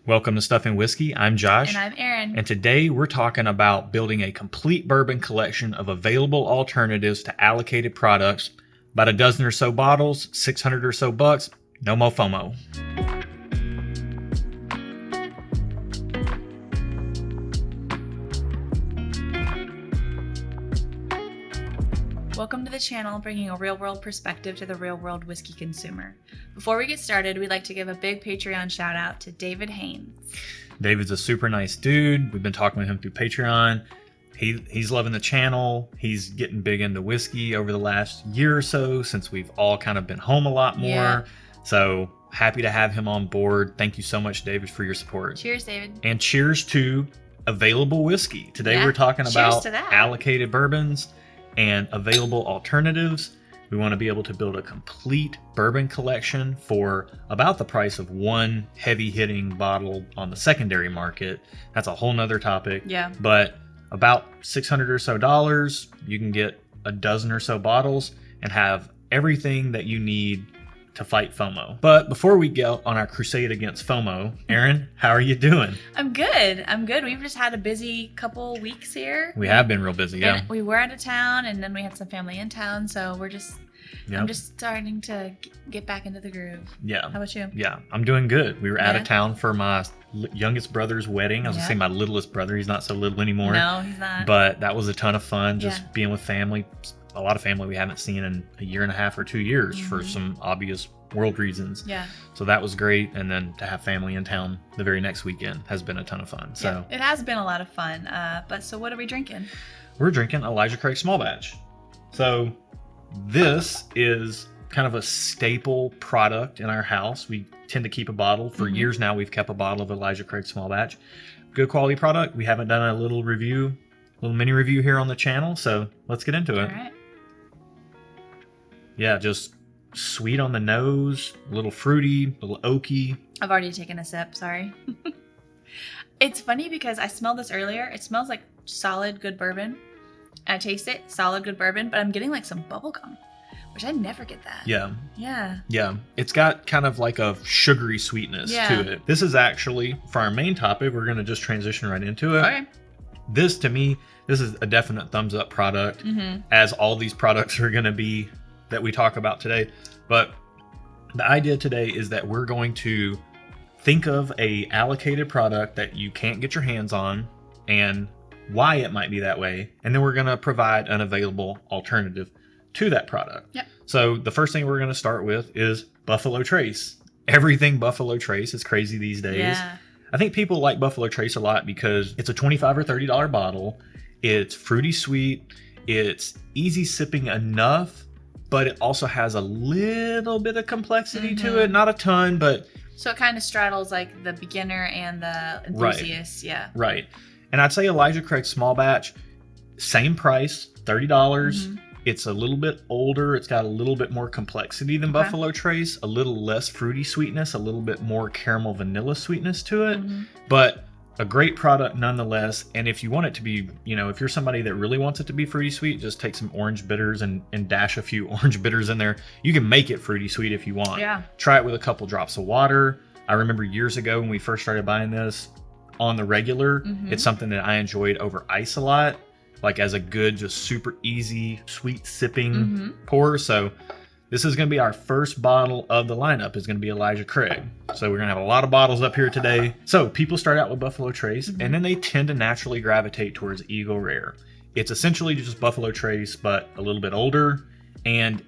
Welcome to Stuff and Whiskey. I'm Josh. And I'm Erin. And today we're talking about building a complete bourbon collection of available alternatives to allocated products. About a dozen or so bottles, 600 or so bucks, no mo FOMO. Welcome to the channel, bringing a real-world perspective to the real-world whiskey consumer. Before we get started, we'd like to give a big Patreon shout-out to David Haynes. David's a super nice dude. We've been talking with him through Patreon. He's loving the channel. He's getting big into whiskey over the last year or so since we've all kind of been home a lot more. Yeah. So happy to have him on board. Thank you so much, David, for your support. Cheers, David. And cheers to available whiskey. Today we're talking Cheers about to that. allocated bourbons and available alternatives. We want to be able to build a complete bourbon collection for about the price of one heavy hitting bottle on the secondary market. That's a whole nother topic. Yeah. But about $600 or so, you can get a dozen or so bottles and have everything that you need to fight FOMO. But before we go on our crusade against FOMO, Erin, how are you doing? I'm good. We've just had a busy couple weeks here. We have been real busy, yeah. And we were out of town, and then we had some family in town, so we're just... Yep. I'm just starting to get back into the groove. Yeah. How about you? Yeah, I'm doing good. We were out of Yeah. town for my youngest brother's wedding. I was going to say my littlest brother. He's not so little anymore. No, he's not. But that was a ton of fun, just Yeah. being with family. A lot of family we haven't seen in a year and a half or 2 years for some obvious world reasons. Yeah. So that was great. And then to have family in town the very next weekend has been a ton of fun. So Yeah, it has been a lot of fun. So what are we drinking? we're drinking Elijah Craig Small Batch. So this is kind of a staple product in our house. We tend to keep a bottle. For years now, we've kept a bottle of Elijah Craig Small Batch. Good quality product. We haven't done a little mini review here on the channel. So let's get into it. All right. Yeah, just sweet on the nose, a little fruity, a little oaky. I've already taken a sip, sorry. It's funny because I smelled this earlier. It smells like solid, good bourbon. I taste it, solid, good bourbon, but I'm getting like some bubble gum, which I never get that. Yeah. Yeah. Yeah, it's got kind of like a sugary sweetness to it. This is actually, for our main topic, we're going to just transition right into it. Okay. This, to me, this is a definite thumbs up product, as all these products are going to be that we talk about today. But the idea today is that we're going to think of a allocated product that you can't get your hands on and why it might be that way. And then we're going to provide an available alternative to that product. Yep. So the first thing we're going to start with is Buffalo Trace. Everything Buffalo Trace is crazy these days. Yeah. I think people like Buffalo Trace a lot because it's a $25 or $30 bottle. It's fruity sweet. It's easy sipping enough, but it also has a little bit of complexity to it. Not a ton, but... So it kind of straddles like the beginner and the enthusiast. Yeah. Right. And I'd say Elijah Craig Small Batch, same price, $30. It's a little bit older. It's got a little bit more complexity than Buffalo Trace, a little less fruity sweetness, a little bit more caramel vanilla sweetness to it, but a great product nonetheless. And if you want it to be, if you're somebody that really wants it to be fruity sweet, just take some orange bitters and dash a few orange bitters in there. You can make it fruity sweet if you want. Yeah. Try it with a couple drops of water. I remember years ago when we first started buying this on the regular, it's something that I enjoyed over ice a lot. Like as a good, just super easy, sweet sipping pour. So this is going to be our first bottle of the lineup. Is going to be Elijah Craig. So we're going to have a lot of bottles up here today. So people start out with Buffalo Trace, and then they tend to naturally gravitate towards Eagle Rare. It's essentially just Buffalo Trace, but a little bit older and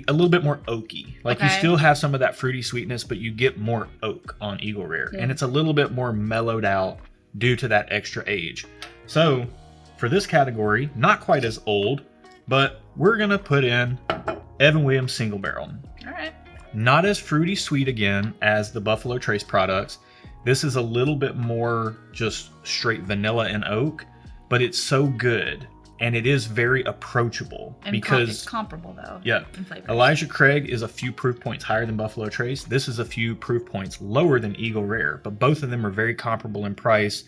a little bit more oaky. Like you still have some of that fruity sweetness, but you get more oak on Eagle Rare. And it's a little bit more mellowed out due to that extra age. So for this category, not quite as old, but we're going to put in Evan Williams Single Barrel. All right. Not as fruity sweet again as the Buffalo Trace products. This is a little bit more just straight vanilla and oak, but it's so good. And it is very approachable And because it's comparable though. Yeah. In flavor. Elijah Craig is a few proof points higher than Buffalo Trace. This is a few proof points lower than Eagle Rare, but both of them are very comparable in price.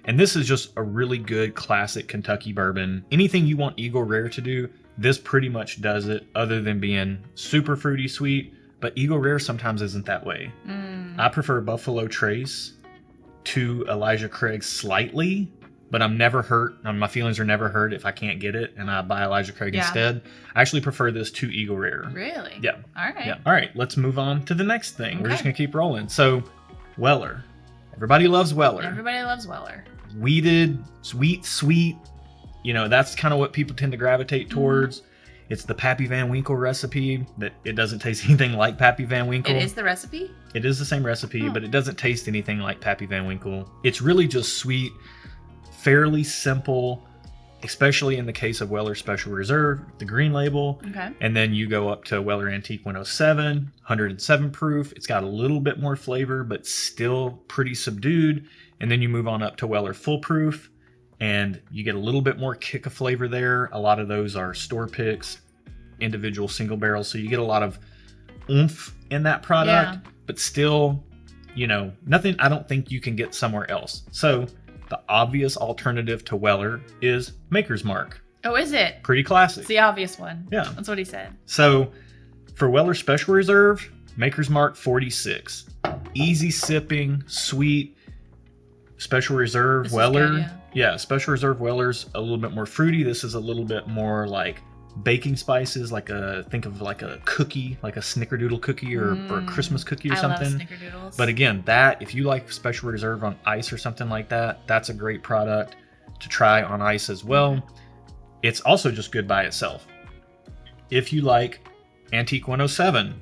And this is just a really good classic Kentucky bourbon. Anything you want Eagle Rare to do, this pretty much does it, other than being super fruity sweet. But Eagle Rare sometimes isn't that way. I prefer Buffalo Trace to Elijah Craig slightly, but I'm never hurt. My feelings are never hurt if I can't get it and I buy Elijah Craig instead. I actually prefer this to Eagle Rare. Really? Yeah. All right. Yeah. All right, let's move on to the next thing. Okay. We're just going to keep rolling. So, Weller. Everybody loves Weller. Everybody loves Weller. Weeded, sweet. You know, that's kind of what people tend to gravitate towards. It's the Pappy Van Winkle recipe that it doesn't taste anything like Pappy Van Winkle. It is the recipe? It is the same recipe, but it doesn't taste anything like Pappy Van Winkle. It's really just sweet, fairly simple, especially in the case of Weller Special Reserve, the green label. Okay. And then you go up to Weller Antique 107, 107 proof. It's got a little bit more flavor, but still pretty subdued. And then you move on up to Weller Full Proof, and you get a little bit more kick of flavor there. A lot of those are store picks, individual single barrels. So you get a lot of oomph in that product, but still, you know, nothing I don't think you can get somewhere else. So the obvious alternative to Weller is Maker's Mark. Oh, is it? Pretty classic. It's the obvious one. Yeah. That's what he said. So for Weller Special Reserve, Maker's Mark 46. Easy sipping, sweet. Special Reserve This is Weller. good, Yeah, Special Reserve Weller's a little bit more fruity. This is a little bit more like baking spices, think of like a cookie, like a snickerdoodle cookie or a Christmas cookie or something. I love snickerdoodles. But again, if you like Special Reserve on ice or something like that, that's a great product to try on ice as well. It's also just good by itself. If you like Antique 107,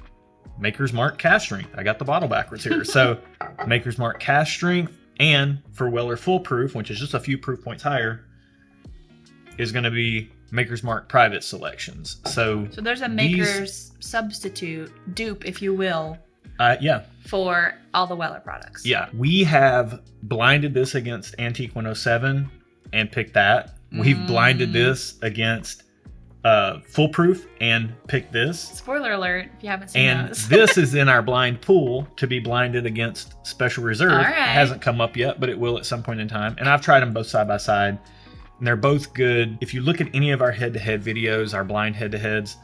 Maker's Mark Cask Strength. I got the bottle backwards here. So Maker's Mark Cask Strength, and for Weller Full Proof, which is just a few proof points higher, is going to be Maker's Mark Private Selections. So there's a Maker's substitute, dupe, if you will, for all the Weller products. Yeah. We have blinded this against Antique 107 and picked that. We've blinded this against Full Proof and picked this. Spoiler alert, if you haven't seen and those. This is in our blind pool to be blinded against Special Reserve. All right. It hasn't come up yet, but it will at some point in time. And I've tried them both side by side, and they're both good. If you look at any of our head-to-head videos, our blind head-to-heads,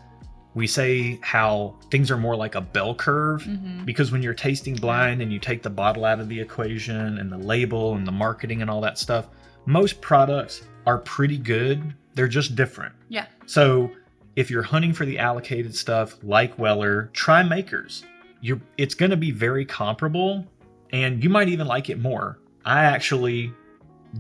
we say how things are more like a bell curve, because when you're tasting blind and you take the bottle out of the equation and the label and the marketing and all that stuff, most products are pretty good. They're just different. Yeah. So if you're hunting for the allocated stuff like Weller, try Makers. It's going to be very comparable, and you might even like it more. I actually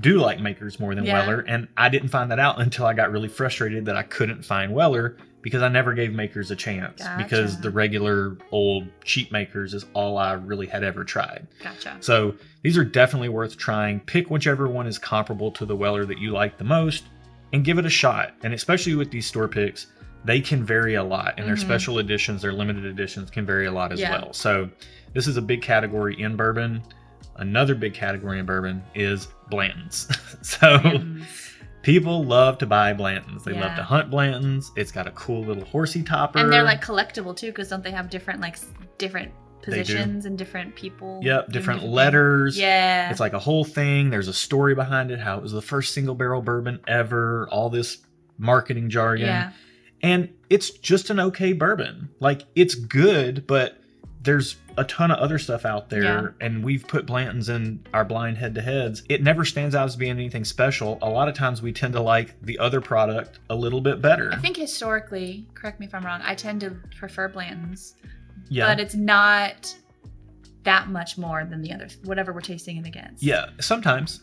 do like Makers more than Weller, and I didn't find that out until I got really frustrated that I couldn't find Weller, because I never gave Makers a chance. Gotcha. Because the regular old cheap Makers is all I really had ever tried. Gotcha. So these are definitely worth trying. Pick whichever one is comparable to the Weller that you like the most and give it a shot. And especially with these store picks, they can vary a lot, and their special editions, their limited editions can vary a lot as well. So this is a big category in bourbon. Another big category in bourbon is Blanton's. People love to buy Blanton's. They love to hunt Blanton's. It's got a cool little horsey topper. And they're like collectible too, because don't they have different positions and different people? Yep, different letters. Yeah. It's like a whole thing. There's a story behind it, how it was the first single barrel bourbon ever, all this marketing jargon. Yeah. And it's just an okay bourbon. Like, it's good, but there's a ton of other stuff out there, and we've put Blanton's in our blind head-to-heads. It never stands out as being anything special. A lot of times we tend to like the other product a little bit better. I think historically, correct me if I'm wrong, I tend to prefer Blanton's. Yeah. But it's not that much more than the other, whatever we're tasting it against. Yeah, sometimes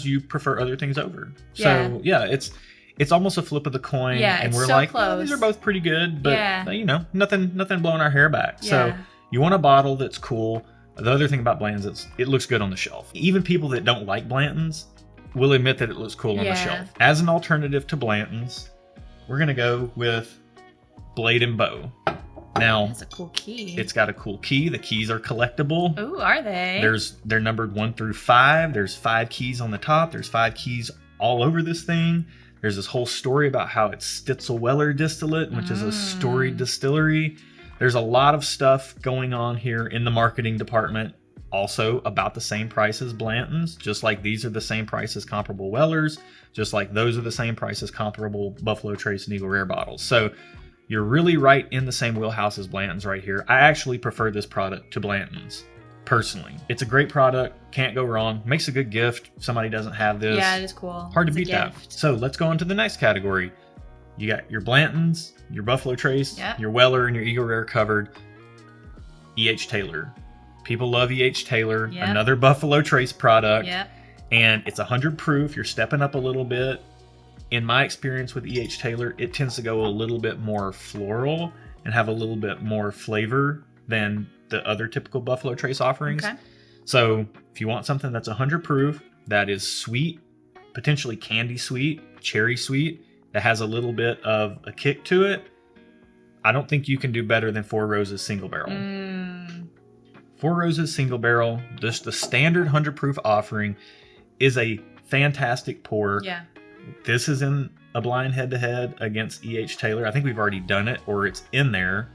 you prefer other things over. So it's almost a flip of the coin. Yeah, and it's we're so like, close. oh, these are both pretty good, but you know, nothing blowing our hair back. Yeah. So you want a bottle that's cool. The other thing about Blanton's, it looks good on the shelf. Even people that don't like Blanton's will admit that it looks cool on the shelf. As an alternative to Blanton's, we're gonna go with Blade and Bow. Now, that's a cool key. It's got a cool key. The keys are collectible. Ooh, are they? They're numbered 1 through 5. There's 5 keys on the top. There's 5 keys all over this thing. There's this whole story about how it's Stitzel Weller distillate, which is a storied distillery. There's a lot of stuff going on here in the marketing department. Also about the same price as Blanton's, just like these are the same price as comparable Wellers, just like those are the same price as comparable Buffalo Trace and Eagle Rare bottles. So you're really right in the same wheelhouse as Blanton's right here. I actually prefer this product to Blanton's personally. It's a great product. Can't go wrong. Makes a good gift. If somebody doesn't have this. Yeah, it is cool. Hard to It's a beat that. gift. So let's go on to the next category. You got your Blantons, your Buffalo Trace, Yep. your Weller, and your Eagle Rare covered. E.H. Taylor. People love E.H. Taylor. Yep. Another Buffalo Trace product. Yep. And it's 100 proof. You're stepping up a little bit. In my experience with E.H. Taylor, it tends to go a little bit more floral and have a little bit more flavor than the other typical Buffalo Trace offerings. Okay. So if you want something that's 100 proof, that is sweet, potentially candy sweet, cherry sweet, that has a little bit of a kick to it, I don't think you can do better than Four Roses Single Barrel. Four Roses Single Barrel, just the standard 100 proof offering, is a fantastic pour. Yeah. This is in a blind head-to-head against E.H. Taylor. I think we've already done it, or it's in there.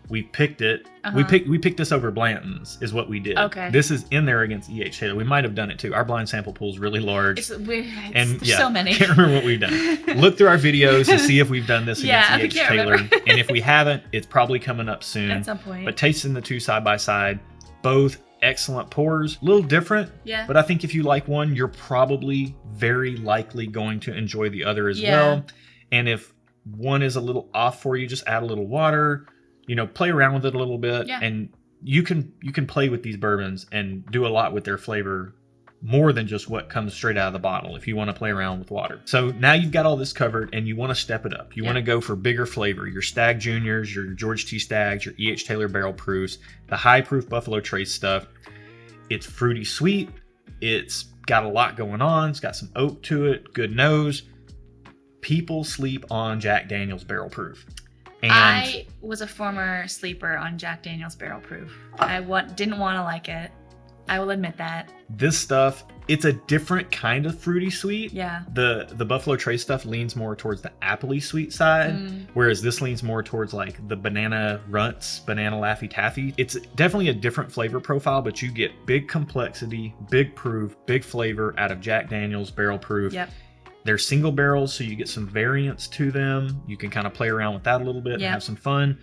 We picked it. We picked this over Blanton's, is what we did. Okay. This is in there against E.H. Taylor. We might have done it too. Our blind sample pool is really large. There's so many. Can't remember what we've done. Look through our videos and see if we've done this against I E.H. can't Taylor. remember. And if we haven't, it's probably coming up soon. At some point. But tasting the two side by side, both excellent pours. A little different. Yeah. But I think if you like one, you're probably very likely going to enjoy the other as well. And if one is a little off for you, just add a little water, play around with it a little bit. Yeah. And you can play with these bourbons and do a lot with their flavor, more than just what comes straight out of the bottle if you want to play around with water. So now you've got all this covered and you want to step it up. You want to go for bigger flavor. Your Stag Juniors, your George T. Stags, your E.H. Taylor Barrel Proofs, the high proof Buffalo Trace stuff. It's fruity sweet. It's got a lot going on. It's got some oak to it, good nose. People sleep on Jack Daniel's Barrel Proof. And I was a former sleeper on Jack Daniel's Barrel Proof. I didn't want to like it. I will admit that. This stuff, it's a different kind of fruity sweet. Yeah. The Buffalo Trace stuff leans more towards the appley sweet side, whereas this leans more towards like the banana runts, banana Laffy Taffy. It's definitely a different flavor profile, but you get big complexity, big proof, big flavor out of Jack Daniel's Barrel Proof. Yep. They're single barrels, so you get some variance to them. You can kind of play around with that a little bit and have some fun.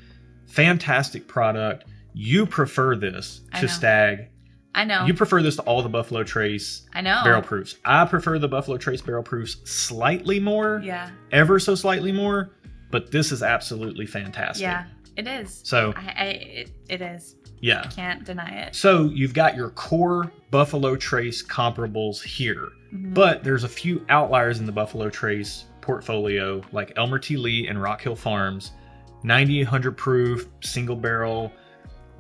Fantastic product. You prefer this to Stag. I know. You prefer this to all the Buffalo Trace Barrel Proofs. I prefer the Buffalo Trace Barrel Proofs slightly more. Yeah. Ever so slightly more. But this is absolutely fantastic. Yeah, it is. So it is. Yeah. I can't deny it. So you've got your core Buffalo Trace comparables here. But there's a few outliers in the Buffalo Trace portfolio, like Elmer T. Lee and Rock Hill Farms. 90, 100 proof, single barrel,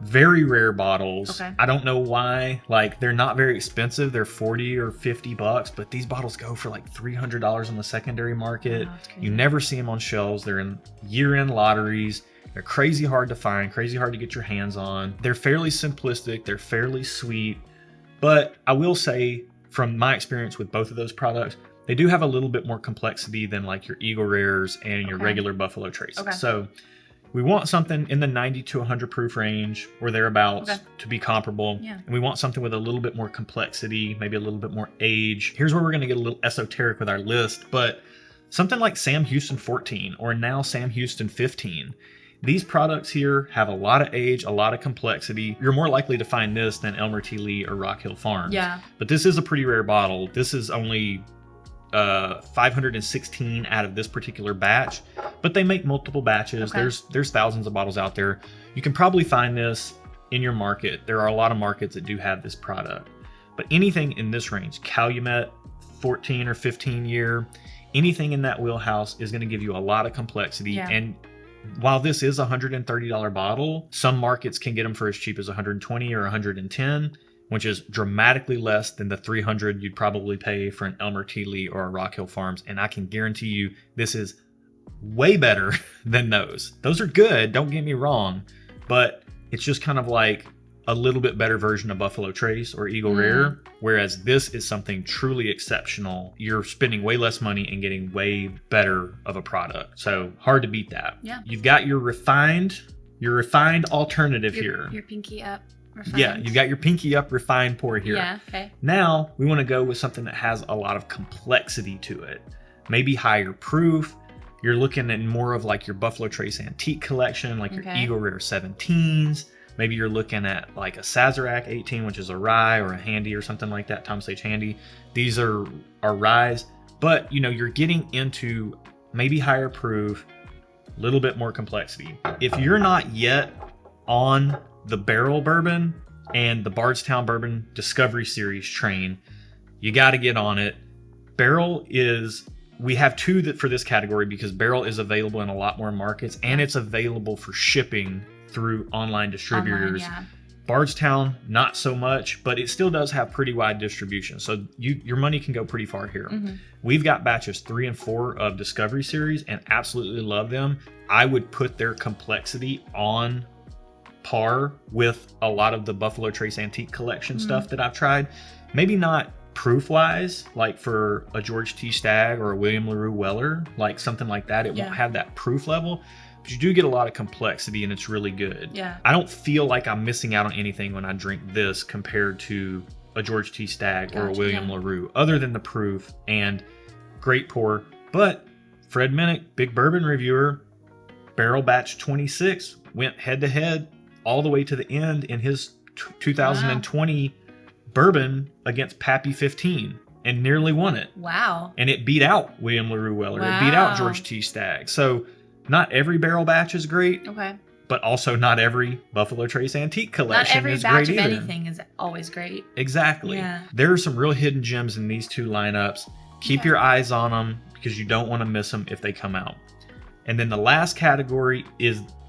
very rare bottles. Okay. I don't know why. Like, they're not very expensive. They're $40 or $50, but these bottles go for like $300 on the secondary market. Wow, that's crazy. You never see them on shelves. They're in year-end lotteries. They're crazy hard to find, crazy hard to get your hands on. They're fairly simplistic. They're fairly sweet. But I will say, from my experience with both of those products, they do have a little bit more complexity than like your Eagle Rares and your regular Buffalo Trace. Okay. So we want something in the 90 to 100 proof range or thereabouts to be comparable. Yeah. And we want something with a little bit more complexity, maybe a little bit more age. Here's where we're going to get a little esoteric with our list, but something like Sam Houston 14 or now Sam Houston 15. These products here have a lot of age, a lot of complexity. You're more likely to find this than Elmer T. Lee or Rock Hill Farms. Yeah. But this is a pretty rare bottle. This is only 516 out of this particular batch, but they make multiple batches. Okay. There's thousands of bottles out there. You can probably find this in your market. There are a lot of markets that do have this product. But anything in this range, Calumet, 14 or 15 year, anything in that wheelhouse is going to give you a lot of complexity. Yeah. And while this is a $130 bottle, some markets can get them for as cheap as 120 or 110, which is dramatically less than the $300 you'd probably pay for an Elmer T. Lee or a Rock Hill Farms. And I can guarantee you this is way better than those. Those are good, don't get me wrong, but it's just kind of like a little bit better version of Buffalo Trace or Eagle Rare, whereas this is something truly exceptional. You're spending way less money and getting way better of a product. So hard to beat that. Yeah. You've got your refined alternative here. Your pinky up. Refined. Yeah, you've got your pinky up refined pour here. Yeah, okay. Now we want to go with something that has a lot of complexity to it. Maybe higher proof. You're looking at more of like your Buffalo Trace Antique collection, like your Eagle Rare 17s, Maybe you're looking at like a Sazerac 18, which is a rye, or a Handy or something like that, Tom Sage Handy. These are ryes, but you know, you're getting into maybe higher proof, a little bit more complexity. If you're not yet on the barrel bourbon and the Bardstown Bourbon Discovery Series train, you got to get on it. Barrel is, we have two that for this category because barrel is available in a lot more markets, and it's available for shipping through online distributors. Bardstown, not so much, but it still does have pretty wide distribution. So your money can go pretty far here. We've got batches 3 and 4 of Discovery Series and absolutely love them. I would put their complexity on par with a lot of the Buffalo Trace Antique Collection stuff that I've tried. Maybe not proof-wise, like for a George T. Stagg or a William LaRue Weller, like something like that. It won't have that proof level. But you do get a lot of complexity, and it's really good. I don't feel like I'm missing out on anything when I drink this compared to a George T. Stagg or a William LaRue, other than the proof and great pour. But Fred Minnick, big bourbon reviewer, barrel batch 26, went head-to-head all the way to the end in his 2020 bourbon against Pappy 15 and nearly won it. And it beat out William LaRue Weller. It beat out George T. Stagg. So not every barrel batch is great, but also not every Buffalo Trace Antique Collection is great either. Not every batch of anything is always great. Exactly. There are some real hidden gems in these two lineups. Keep your eyes on them because you don't want to miss them if they come out. And then the last category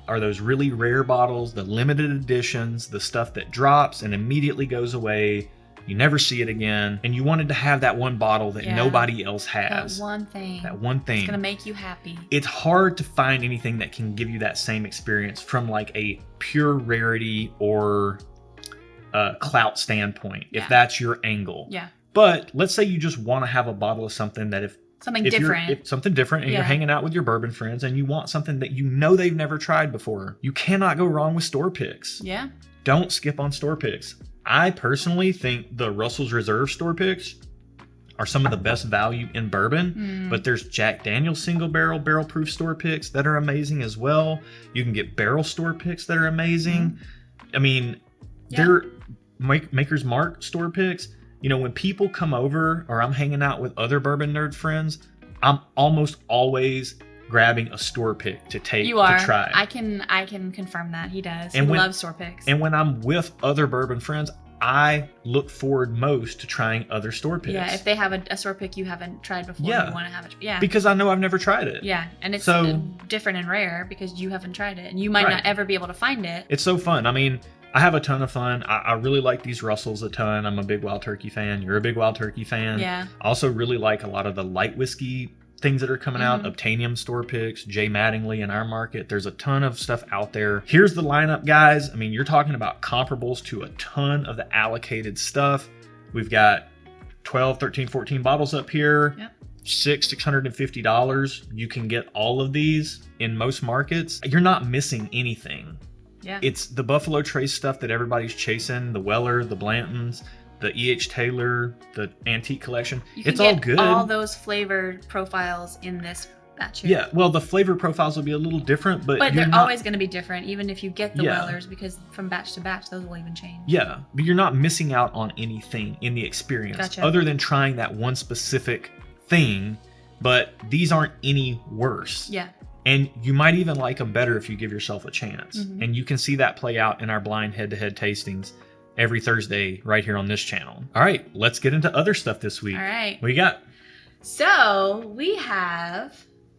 are those really rare bottles, the limited editions, the stuff that drops and immediately goes away. You never see it again. And you wanted to have that one bottle that nobody else has. That one thing. That one thing. It's going to make you happy. It's hard to find anything that can give you that same experience from like a pure rarity or clout standpoint, if that's your angle. But let's say you just want to have a bottle of something that something different and you're hanging out with your bourbon friends and you want something that you know they've never tried before. You cannot go wrong with store picks. Don't skip on store picks. I personally think the Russell's Reserve store picks are some of the best value in bourbon, but there's Jack Daniel's single barrel proof store picks that are amazing as well. You can get barrel store picks that are amazing. I mean, they're Maker's Mark store picks. You know, when people come over or I'm hanging out with other bourbon nerd friends, I'm almost always grabbing a store pick to take to try. I can confirm that he does. He loves store picks. And when I'm with other bourbon friends, I look forward most to trying other store picks. If they have a store pick you haven't tried before, you want to have it. Because I know I've never tried it. And it's different and rare because you haven't tried it, and you might not ever be able to find it. It's so fun. I mean, I have a ton of fun. I really like these Russells a ton. I'm a big Wild Turkey fan. You're a big Wild Turkey fan. I also really like a lot of the light whiskey things that are coming out. Obtainium store picks, Jay Mattingly in our market. There's a ton of stuff out there. Here's the lineup, guys. I mean, you're talking about comparables to a ton of the allocated stuff. We've got 12, 13, 14 bottles up here. $650. You can get all of these in most markets. You're not missing anything. It's the Buffalo Trace stuff that everybody's chasing, the Weller, the Blantons, the E.H. Taylor, the Antique Collection. It's all good. All those flavored profiles in this batch here. Yeah, well, the flavor profiles will be a little different, but they're always going to be different, even if you get the Wellers, because from batch to batch, those will even change. Yeah, but you're not missing out on anything in the experience other than trying that one specific thing, but these aren't any worse. And you might even like them better if you give yourself a chance. And you can see that play out in our blind head-to-head tastings every Thursday right here on this channel. All right, let's get into other stuff this week. All right. What you got? So we have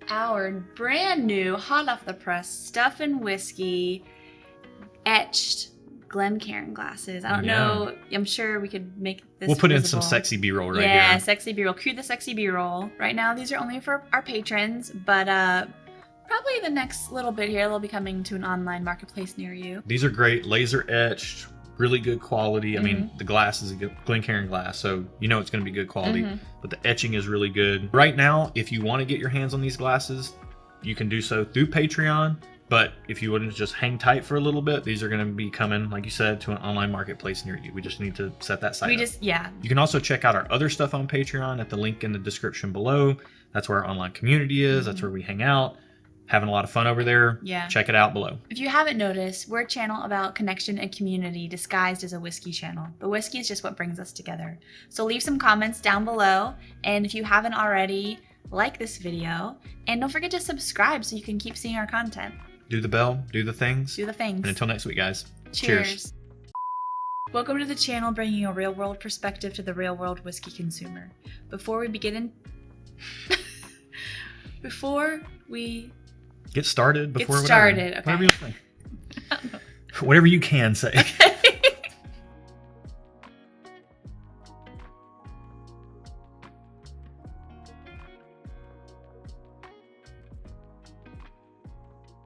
our brand new, hot off the press, Stuff and Whiskey etched Glencairn glasses. I don't know. I'm sure we could make this We'll put visible. in some sexy B-roll right here. Yeah, sexy B-roll. Cue the sexy B-roll. Right now, these are only for our patrons, but probably the next little bit here, they'll be coming to an online marketplace near you. These are great, laser etched, really good quality. I mean, the glass is a good Glencairn glass, so you know it's going to be good quality, but the etching is really good. Right now, if you want to get your hands on these glasses, you can do so through Patreon, but if you wouldn't just hang tight for a little bit, these are going to be coming, like you said, to an online marketplace near you. We just need to set that site up. You can also check out our other stuff on Patreon at the link in the description below. That's where our online community is. That's where we hang out. Having a lot of fun over there. Yeah. Check it out below. If you haven't noticed, we're a channel about connection and community disguised as a whiskey channel. The whiskey is just what brings us together. So leave some comments down below. And if you haven't already, like this video. And don't forget to subscribe so you can keep seeing our content. Do the bell. Do the things. Do the things. And until next week, guys. Cheers. Welcome to the channel bringing a real-world perspective to the real-world whiskey consumer. Before we begin... Before we... Get started before Get started, whatever. okay. Whatever you think. Whatever you can say.